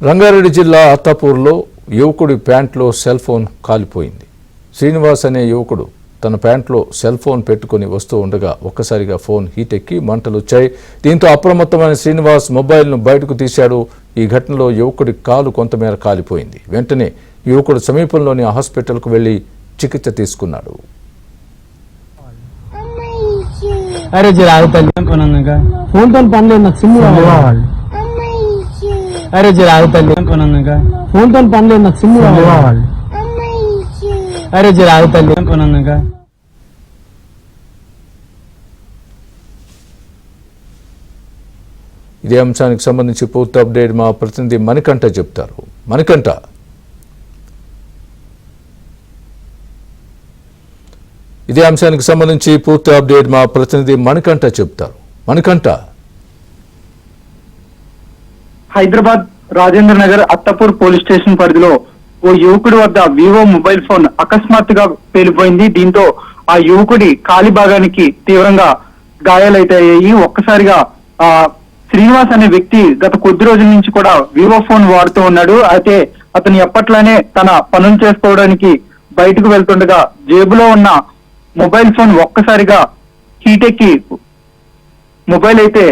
రంగారెడ్డి జిల్లా అత్తాపూర్లో యువకుడి ప్యాంట్లో cell phone కాలిపోయింది. శ్రీనివాస్ అనే యువకుడు తన ప్యాంట్లో సెల్ ఫోన్ పెట్టుకుని వస్తూ ఉండగా ఒక్కసారిగా ఫోన్ హీట్ ఎక్కి మంటలు వచ్చాయి. దీంతో అప్రమత్తమైన శ్రీనివాస్ మొబైల్ను బయటకు తీశాడు. ఈ ఘటనలో యువకుడి కాలు కొంతమేర కాలిపోయింది. వెంటనే యువకుడు సమీపంలోని హాస్పిటల్కు వెళ్లి చికిత్స తీసుకున్నాడు. అరే జర ఆగుతాను ఫోన్ తో పని లేదు, నాకు సిమ్ కావాలి. అరే జర ఆగుతాను ఫోన్ తో పని లేదు, నాకు సిమ్ కావాలి. అరే జర ఆగుతాను ఇదే అంశానికి సంబంధించి పూర్తి అప్డేట్ మా ప్రతినిధి మణికంఠ చెప్తారు. మణికంఠ, ఇదే అంశానికి సంబంధించి పూర్తి అప్డేట్ మా ప్రతినిధి మణికంఠ చెప్తారు. మణికంఠ, హైదరాబాద్ రాజేంద్ర నగర్ అత్తపూర్ పోలీస్ స్టేషన్ పరిధిలో ఓ యువకుడి వద్ద వివో మొబైల్ ఫోన్ అకస్మాత్తుగా పేలిపోయింది. దీంతో ఆ యువకుడి కాలి భాగానికి తీవ్రంగా గాయాలైతాయి. ఒక్కసారిగా శ్రీనివాస్ అనే వ్యక్తి గత కొద్ది రోజుల నుంచి కూడా వివో ఫోన్ వాడుతూ ఉన్నాడు. అయితే అతను ఎప్పట్లానే తన పనులు చేసుకోవడానికి బయటకు వెళ్తుండగా జేబులో ఉన్న మొబైల్ ఫోన్ ఒక్కసారిగా హీట్ ఎక్కి మొబైల్ అయితే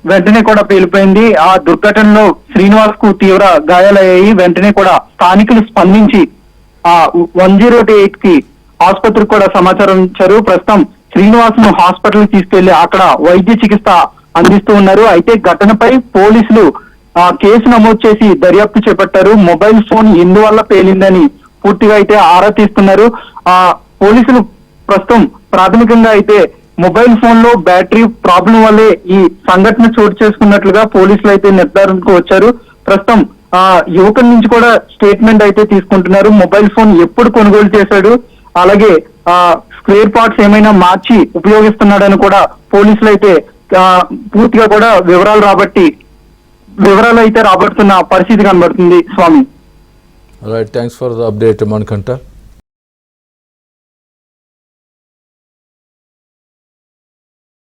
వెంటనే కూడా పేలిపోయింది. ఆ దుర్ఘటనలో శ్రీనివాస్ కు తీవ్ర గాయాలయ్యాయి. వెంటనే కూడా స్థానికులు స్పందించి ఆ 108 కి ఆసుపత్రికి కూడా సమాచారం ఇచ్చారు. ప్రస్తుతం శ్రీనివాస్ ను హాస్పిటల్ తీసుకెళ్లి అక్కడ వైద్య చికిత్స అందిస్తూ ఉన్నారు. అయితే ఘటనపై పోలీసులు కేసు నమోదు చేసి దర్యాప్తు చేపట్టారు. మొబైల్ ఫోన్ ఎందువల్ల పేలిందని పూర్తిగా అయితే ఆరా తీస్తున్నారు. పోలీసులు ప్రస్తుతం ప్రాథమికంగా అయితే మొబైల్ ఫోన్ లో బ్యాటరీ ప్రాబ్లం వల్లే ఈ సంఘటన చోటు చేసుకున్నట్లుగా పోలీసులు అయితే నిర్ధారణకు వచ్చారు. ప్రస్తుతం యువకుడి నుంచి కూడా స్టేట్మెంట్ అయితే తీసుకుంటున్నారు. మొబైల్ ఫోన్ ఎప్పుడు కొనుగోలు చేశాడు, అలాగే స్క్వేర్ పార్ట్స్ ఏమైనా మార్చి ఉపయోగిస్తున్నాడని కూడా పోలీసులు అయితే పూర్తిగా కూడా వివరాలు అయితే రాబడుతున్న పరిస్థితి కనబడుతుంది. Swami, right, thanks for the update Manikanta.